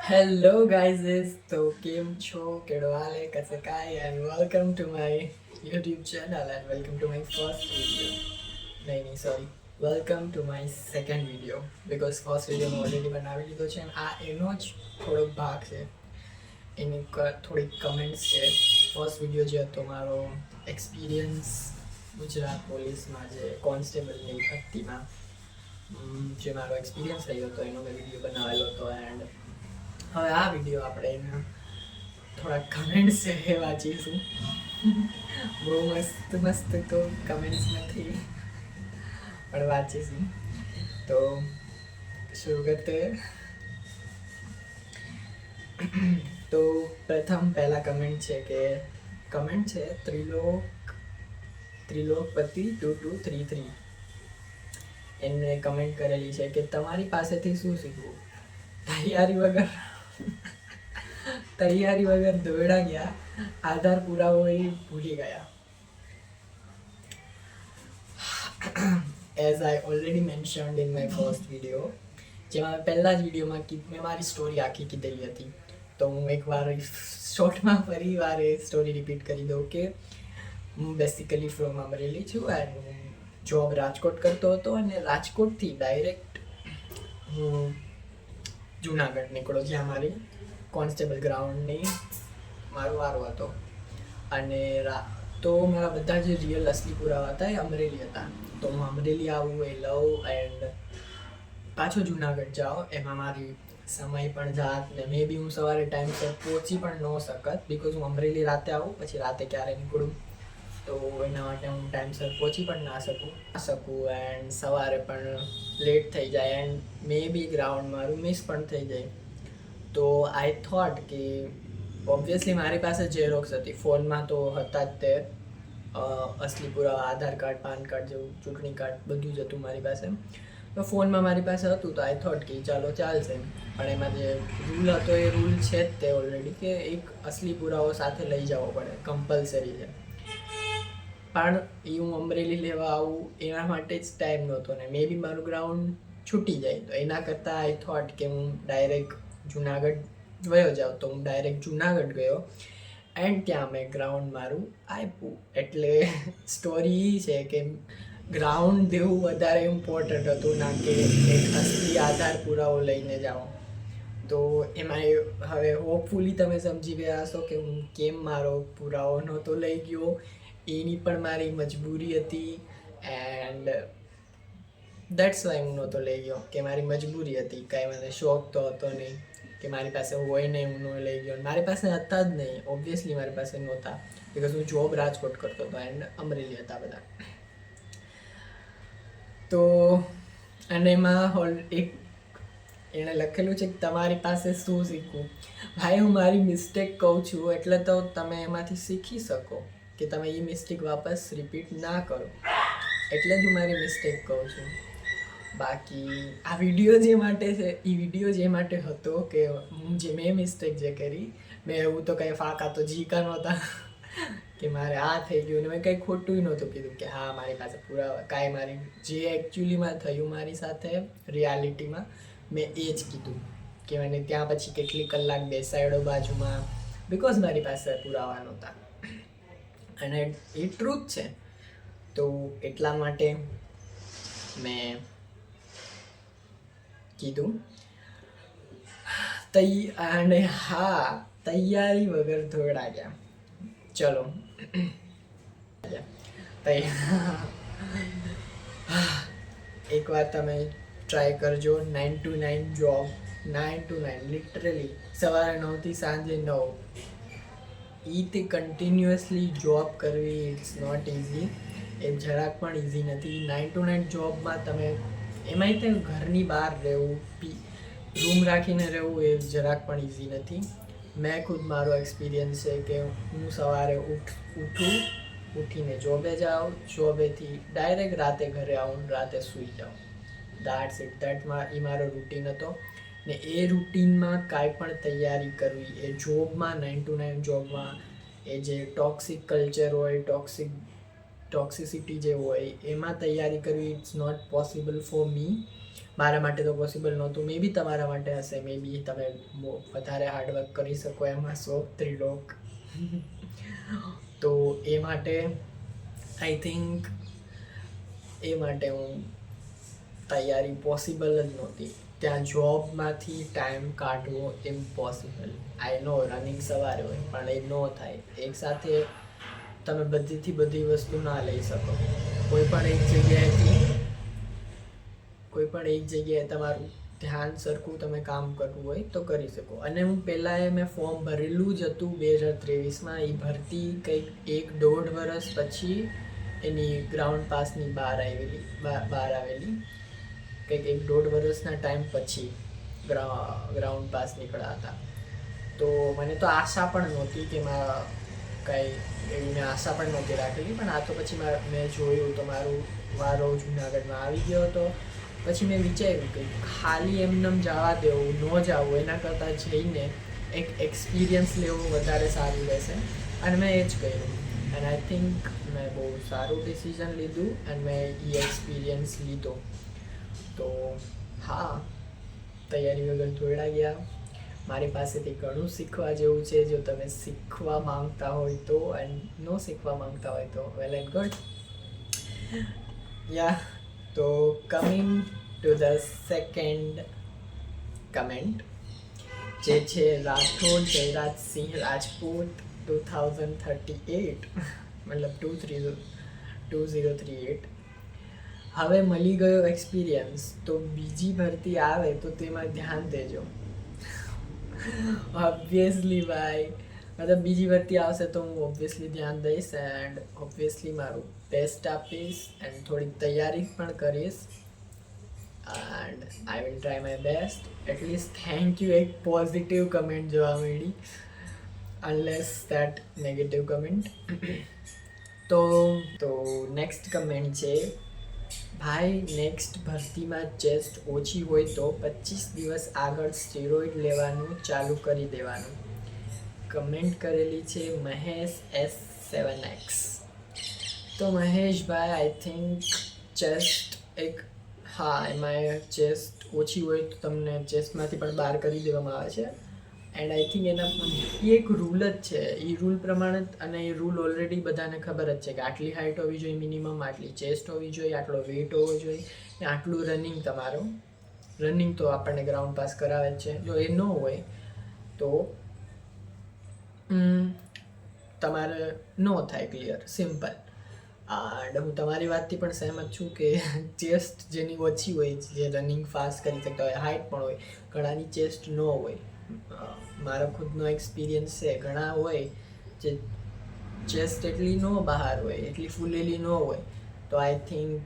Hello guys, तो केम छो केडवाले कैसे काय and welcome to my YouTube channel and welcome to my first video. नहीं sorry. Welcome to my second video because first video મેં already બનાવી લીધો છે અને આ એનો જ થોડો ભાગ છે. એની થોડી કમેન્ટ્સ છે. ફર્સ્ટ વિડીયો જે હતો મારો એક્સપિરિયન્સ ગુજરાત પોલીસમાં જે કોન્સ્ટેબલની ભરતીમાં જે મારો એક્સપિરિયન્સ રહ્યો હતો એનો મેં વિડીયો બનાવેલો હતો એન્ડ હવે આ વિડીયો આપણે એના થોડા કમેન્ટ્સ છે વાંચીશું. બહુ મસ્ત મસ્ત તો કમેન્ટ્સ નથી પણ વાંચીશું. તો શરૂ કરતે તો પ્રથમ પહેલા કમેન્ટ છે ત્રિલોકપતિ 2233 એમને કમેન્ટ કરેલી છે કે તમારી પાસેથી શું શીખવું. તૈયારી વગર દોડા ગયા, આધાર પુરાવો એ ભૂલી ગયા. As I already mentioned in my first video, જેમાં પહેલા જ વિડીયોમાં મેં મારી સ્ટોરી આખી કીધેલી હતી. તો હું એકવાર શોર્ટમાં ફરી વાર એ સ્ટોરી રિપીટ કરી દઉં કે હું બેસિકલી ફ્રોમ અમરેલી છું એન્ડ હું જોબ રાજકોટ કરતો હતો અને રાજકોટથી ડાયરેક્ટ હું જુનાગઢ નીકળો, જ્યાં મારી કોન્સ્ટેબલ ગ્રાઉન્ડની મારો વારો હતો. અને તો મારા બધા જે રિયલ અસલી પુરાવા હતા એ અમરેલી હતા. તો હું અમરેલી આવું એ લઉં એન્ડ પાછો જુનાગઢ જાઓ, એમાં મારી સમય પણ જાત ને મે બી હું સવારે ટાઈમસર પહોંચી પણ ન શકત બિકોઝ હું અમરેલી રાતે આવું, પછી રાતે ક્યારે નીકળું તો એના માટે હું ટાઈમસર પહોંચી પણ ના શકું એન્ડ સવારે પણ લેટ થઈ જાય એન્ડ મે બી ગ્રાઉન્ડ મારું મિસ પણ થઈ જાય. તો આઈ થોટ કે ઓબ્વિયસલી મારી પાસે ઝેરોક્સ હતી, ફોનમાં તો હતા જ તે અસલી પુરાવા, આધાર કાર્ડ, પાન કાર્ડ જેવું, ચૂંટણી કાર્ડ બધું જ હતું મારી પાસે. તો ફોનમાં મારી પાસે હતું તો આઈ થોટ કે ચાલો ચાલશે. પણ એમાં જે રૂલ હતો એ રૂલ છે જ તે ઓલરેડી કે એક અસલી પુરાવો સાથે લઈ જવો પડે, કમ્પલસરી છે. પણ એ હું અમરેલી લેવા આવું એના માટે જ ટાઈમ નહોતો ને મે બી મારું ગ્રાઉન્ડ છૂટી જાય. તો એના કરતાં આઈ થોટ કે હું ડાયરેક્ટ જુનાગઢ વયો જાઉં. તો હું ડાયરેક્ટ જુનાગઢ ગયો એન્ડ ત્યાં મેં ગ્રાઉન્ડ મારું આપ્યું. એટલે સ્ટોરી એ છે કે ગ્રાઉન્ડ દેવું વધારે ઇમ્પોર્ટન્ટ હતું ના કે એક અસલી આધાર પુરાવો લઈને જાઓ. તો એમાં હવે હોપફુલી તમે સમજી ગયા હશો કે હું કેમ મારો પુરાવો નહોતો લઈ ગયો. એની પણ મારી મજબૂરી હતી એન્ડ દેટ્સ વાય હું નહોતો લઈ ગયો કે મારી મજબૂરી હતી. કાંઈ મને શોખ તો હતો નહીં કે મારી પાસે હોય ને હું ન લઈ ગયો. મારી પાસે હતા જ નહીં, ઓબ્વિયસલી મારી પાસે નહોતા બિકોઝ હું જોબ રાજકોટ કરતો હતો એન્ડ અમરેલી હતા બધા. તો અને એમાં એક એણે લખેલું છે કે તમારી પાસે શું શીખવું. ભાઈ હું મારી મિસ્ટેક કહું છું એટલે તો તમે એમાંથી શીખી શકો કે તમે એ મિસ્ટેક વાપસ રિપીટ ના કરો, એટલે જ હું મારી મિસ્ટેક કહું છું. બાકી આ વિડીયો જે માટે છે એ વિડીયો જે માટે હતો કે હું મેં મિસ્ટેક જે કરી, મેં એવું તો કંઈ ફાંકા તો જીકા નહોતા કે મારે આ થઈ ગયું ને મેં કંઈ ખોટું નહોતું કીધું કે હા મારી પાસે પુરાવા, કાંઈ મારી જે એકચ્યુઅલીમાં થયું મારી સાથે રિયાલિટીમાં મેં એ જ કીધું કે મને ત્યાં પછી કેટલી કલાક બેસાડ્યો બાજુમાં બિકોઝ મારી પાસે પુરાવા નહોતા અને એ ટ્રુથ છે. તો એટલા માટે મેં કીધું અને હા તૈયારી વગર દોડા ગયા. ચલો એકવાર તમે ટ્રાય કરજો 9 to 9 જોબ, 9 to 9 લિટરલી સવારે 9 થી સાંજે 9 એથી કન્ટિન્યુઅસલી જોબ કરવી ઇટ્સ નોટ ઇઝી. એ જરાક પણ ઇઝી નથી. 9 to 9 જોબમાં તમે એમાંય તે ઘરની બહાર રહેવું, રૂમ રાખીને રહેવું એ જરાક પણ ઇઝી નથી. મેં ખુદ મારો એક્સપિરિયન્સ છે કે હું સવારે ઉઠીને જોબે જાઉં, જોબેથી ડાયરેક્ટ રાતે ઘરે આવું, રાતે સૂઈ જાઉં. That's it. એ મારો રૂટીન હતો ને એ રૂટીનમાં કાંઈ પણ તૈયારી કરવી એ જોબમાં, 9 to 9 જોબમાં એ જે ટોક્સિક કલ્ચર હોય, ટોક્સિસિટી જે હોય એમાં તૈયારી કરવી it's not possible for me. મારા માટે તો પોસિબલ નહોતું, મે બી તમારા માટે હશે, મે બી તમે બહુ વધારે હાર્ડવર્ક કરી શકો એમ હશો ત્રિલોક. તો એ માટે આઈ થિંક એ માટે હું તૈયારી પોસિબલ જ નહોતી. ત્યાં જોબમાંથી ટાઈમ કાઢવો ઇમ્પોસિબલ. આઈ નો રનિંગ સવારે હોય પણ એ ન થાય. એકસાથે તમે બધીથી બધી વસ્તુ ના લઈ શકો. કોઈ પણ એક જગ્યાએ તમારું ધ્યાન સરખું તમે કામ કરવું હોય તો કરી શકો. અને હું પહેલાં મેં ફોર્મ ભરેલું જ હતું 2023માં. એ ભરતી કંઈક 1-1.5 વર્ષ પછી એની ગ્રાઉન્ડ પાસની બહાર આવેલી કંઈક 1-1.5 વર્ષના ટાઈમ પછી ગ્રાઉન્ડ પાસ નીકળ્યા હતા. તો મને તો આશા પણ નહોતી કે કંઈ એવી મેં આશા પણ નહોતી રાખેલી. પણ આ તો પછી મેં જોયું તો મારું વારો જુનાગઢમાં આવી ગયો હતો. પછી મેં વિચાર્યું કે ખાલી એમને જવા દેવું, ન જવું, એના કરતાં જઈને એક એક્સપિરિયન્સ લેવું વધારે સારું રહેશે. અને મેં એ જ કર્યું. એન્ડ આઈ થિંક મેં બહુ સારું ડિસિઝન લીધું એન્ડ મેં એ એક્સપિરિયન્સ લીધો. તો હા, તૈયારી વગર દોડા ગયા. મારી પાસેથી ઘણું શીખવા જેવું છે. જો તમે શીખવા માંગતા હોય તો, એન્ડ ન શીખવા માંગતા હોય તો વેલ એન્ડ ગુડ. યા, તો coming to the second comment, જે છે રાઠોડ જયરાજસિંહ રાજપૂત 2038 મતલબ 2038. હવે મળી ગયો એક્સપિરિયન્સ તો બીજી ભરતી આવે તો તેમાં ધ્યાન દેજો. ઓબ્વિયસલી ભાઈ, મતલબ બીજી ભરતી આવશે તો હું ઓબ્વિયસલી ધ્યાન દઈશ એન્ડ ઓબ્વિયસલી મારું બેસ્ટ આપીશ એન્ડ થોડીક તૈયારી પણ કરીશ and I will try my best. At least thank you એક પોઝિટિવ કમેન્ટ જોવા મળી, અનલેસ દેટ નેગેટિવ કમેન્ટ. તો નેક્સ્ટ કમેન્ટ છે, ભાઈ નેક્સ્ટ ભરતીમાં ચેસ્ટ ઓછી હોય તો 25 દિવસ આગળ સ્ટીરોઇડ લેવાનું ચાલુ કરી દેવાનું. કમેન્ટ કરેલી છે મહેશ S7X. તો મહેશભાઈ, આઈ થિંક ચેસ્ટ એમાં ચેસ્ટ ઓછી હોય તો તમને ચેસ્ટમાંથી પણ બહાર કરી દેવામાં આવે છે. એન્ડ આઈ થિંક એ એક રૂલ જ છે. એ રૂલ પ્રમાણે, અને એ રૂલ ઓલરેડી બધાને ખબર જ છે કે આટલી હાઇટ હોવી જોઈએ મિનિમમ, આટલી ચેસ્ટ હોવી જોઈએ, આટલો વેઇટ હોવો જોઈએ ને આટલું રનિંગ. તમારું રનિંગ તો આપણને ગ્રાઉન્ડ પાસ કરાવે જ છે. જો એ ન હોય તો તમારે ન થાય ક્લિયર, સિમ્પલ. એન્ડ હું તમારી વાતથી પણ સહેમત છું કે ચેસ્ટ જેની ઓછી હોય, જે રનિંગ ફાસ્ટ કરી શકતા હોય, હાઇટ પણ હોય, ઘણાની ચેસ્ટ ન હોય. મારો ખુદનો એક્સપિરિયન્સ છે, ઘણા હોય જે ચેસ્ટ એટલી ન બહાર હોય, એટલી ફૂલેલી ન હોય. તો આઈ થિંક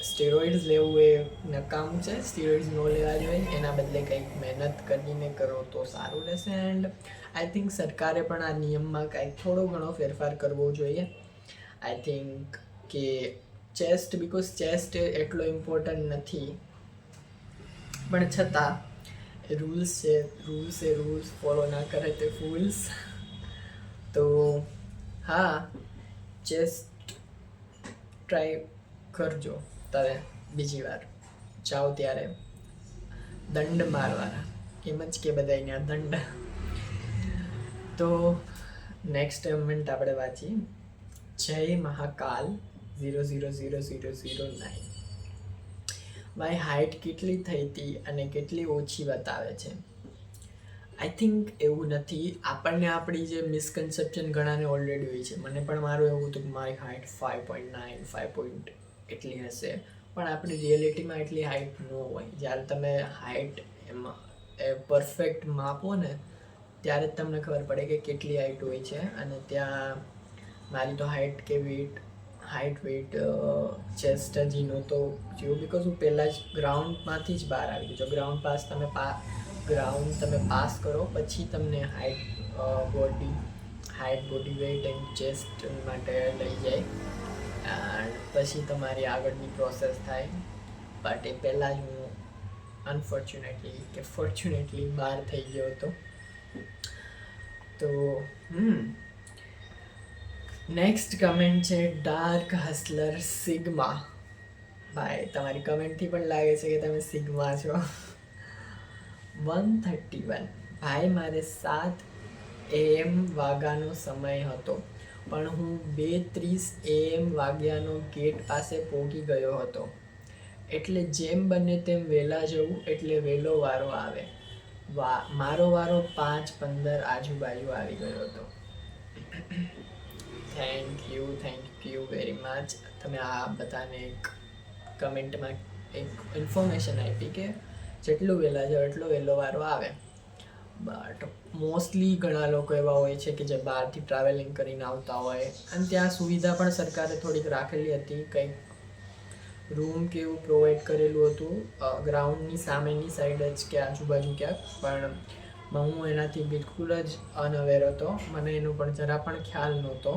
સ્ટેરોઇડ્સ લેવું એ નકામું છે. સ્ટેરોઇડ્સ ન લેવા જોઈએ, એના બદલે કંઈક મહેનત કરીને કરો તો સારું રહેશે. એન્ડ આઈ થિંક સરકારે પણ આ નિયમમાં કંઈક થોડો ઘણો ફેરફાર કરવો જોઈએ. આઈ થિંક કે બિકોઝ ચેસ્ટ એટલો ઇમ્પોર્ટન્ટ નથી, પણ છતાં રૂલ્સ છે. રૂલ્સ ફોલો ના કરે તે ફૂલ્સ. તો હા, ચેસ્ટ ટ્રાય કરજો તમે બીજી વાર જાઓ ત્યારે. દંડ મારવાના, એમ જ કે બધા અહીંયા દંડ. તો નેક્સ્ટ કમેન્ટ આપણે વાંચીએ. જય મહાકાલ 000009. મારી હાઇટ કેટલી થઈ હતી અને કેટલી ઓછી બતાવે છે? આઈ થિંક એવું નથી. આપણને આપણી જે મિસકન્સેપ્શન ઘણાને ઓલરેડી હોય છે. મને પણ મારું એવું હતું કે મારી હાઇટ 5.9 5 એટલી હશે, પણ આપણી રિયાલિટીમાં એટલી હાઇટ ન હોય. જ્યારે તમે હાઇટ એમાં પરફેક્ટ માપો ને ત્યારે જ તમને ખબર પડે કે કેટલી હાઇટ હોય છે. અને ત્યાં મારી તો હાઇટ વેઇટ ચેસ્ટ હજી નહોતો જોયું, બિકોઝ હું પહેલાં જ ગ્રાઉન્ડમાંથી જ બહાર આવી ગયો. ગ્રાઉન્ડ તમે પાસ કરો પછી તમને બોડી વેઇટ એન્ડ ચેસ્ટ માટે લઈ જાય એન્ડ પછી તમારી આગળની પ્રોસેસ થાય. બટ એ પહેલાં જ હું ફોર્ચ્યુનેટલી બહાર થઈ ગયો હતો. તો નેક્સ્ટ કમેન્ટ છે ડાર્ક હસલર સિગ્મા. ભાઈ તમારી કમેન્ટથી પણ લાગે છે કે તમે સિગ્મા છો. 1:31 ભાઈ મારે 7 AM વાગ્યાનો સમય હતો પણ હું 2:30 AM વાગ્યાનો ગેટ પાસે પહોંચી ગયો હતો. એટલે જેમ બને તેમ વહેલા જવું એટલે વહેલો વારો આવે. મારો વારો 5:15 આજુબાજુ આવી ગયો હતો. Thank you very much. તમે આ બધાને એક કમેન્ટમાં એક ઇન્ફોર્મેશન આપી કે જેટલું વહેલા જાઓ એટલો વહેલો વારો આવે. બટ મોસ્ટલી ઘણા લોકો એવા હોય છે કે જે બહારથી ટ્રાવેલિંગ કરીને આવતા હોય અને ત્યાં સુવિધા પણ સરકારે થોડીક રાખેલી હતી. કંઈક રૂમ કે એવું પ્રોવાઈડ કરેલું હતું ગ્રાઉન્ડની સામેની સાઈડ જ કે આજુબાજુ ક્યાંક, પણ હું એનાથી બિલકુલ જ અનઅવેર હતો. મને એનો પણ જરા પણ ખ્યાલ નહોતો.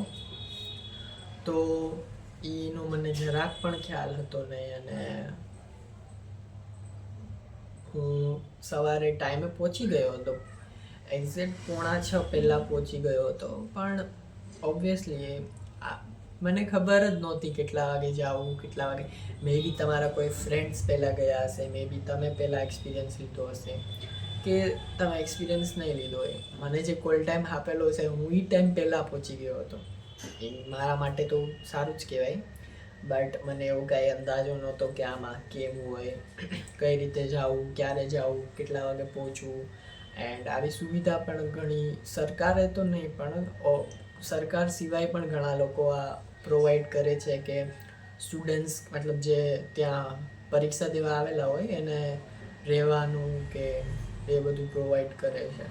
તો એનો મને જરાક પણ ખ્યાલ હતો નહીં અને હું સવારે ટાઈમે પહોંચી ગયો હતો. એક્ઝેક્ટ 5:45 પહેલાં પહોંચી ગયો હતો. પણ ઓબ્વિયસલી મને ખબર જ નહોતી કેટલા વાગે જાઉં, કેટલા વાગે. મે બી તમારા કોઈ ફ્રેન્ડ્સ પહેલાં ગયા હશે, મે બી તમે પહેલાં એક્સપિરિયન્સ લીધો હશે કે તમે એક્સપિરિયન્સ નહીં લીધો હોય. મને જે કોલ ટાઈમ આપેલો છે હું એ ટાઈમ પહેલાં પહોંચી ગયો હતો. એ મારા માટે તો સારું જ કહેવાય. બટ મને એવું કાંઈ અંદાજો નહોતો કે આમાં કેવું હોય, કઈ રીતે જાવું, ક્યારે જાવું, કેટલા વાગે પહોંચવું. એન્ડ આવી સુવિધા પણ ઘણી સરકારે તો નહીં પણ સરકાર સિવાય પણ ઘણા લોકો આ પ્રોવાઈડ કરે છે કે સ્ટુડન્ટ્સ મતલબ જે ત્યાં પરીક્ષા દેવા આવેલા હોય એને રહેવાનું કે એ બધું પ્રોવાઈડ કરે છે.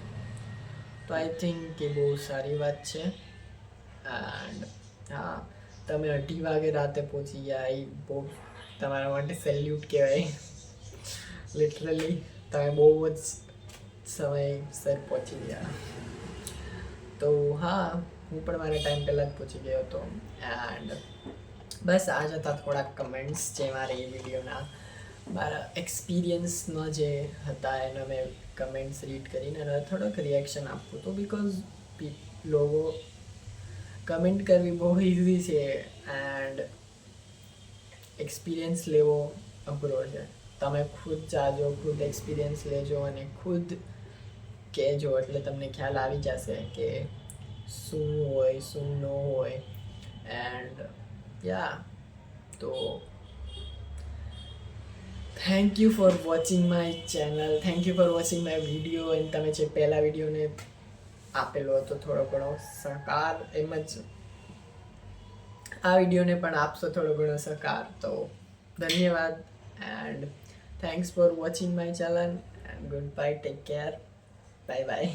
તો આઈ થિંક કે બહુ સારી વાત છે. એન્ડ હા, તમે 2:30 વાગે રાતે પહોંચી ગયા એ બહુ તમારા માટે સેલ્યુટ કહેવાય. લિટરલી તમે બહુ જ સમયસર પહોંચી ગયા. તો હા, હું પણ મારા ટાઈમ પહેલાં જ પહોંચી ગયો હતો. એન્ડ બસ આ જ હતા થોડાક કમેન્ટ્સ જે મારા એ વિડીયોના મારા એક્સપિરિયન્સમાં જે હતા એના મેં કમેન્ટ્સ રીડ કરીને અને થોડોક રિએક્શન આપવું હતું. બિકોઝ લોકો કમેન્ટ કરવી બહુ ઇઝી છે એન્ડ એક્સપિરિયન્સ લેવો અઘરો છે. તમે ખુદ જાજો, ખુદ એક્સપિરિયન્સ લેજો અને ખુદ કહેજો એટલે તમને ખ્યાલ આવી જશે કે શું હોય શું ન હોય. એન્ડ યા, તો thank you for watching my channel, thank you for watching my video. And તમે જે પહેલા વિડીયોને આપેલો હતો થોડો ઘણો સહકાર, એમ જ આ વિડીયોને પણ આપશો થોડો ઘણો સહકાર. તો ધન્યવાદ and thanks for watching my channel and good bye, take care, bye bye.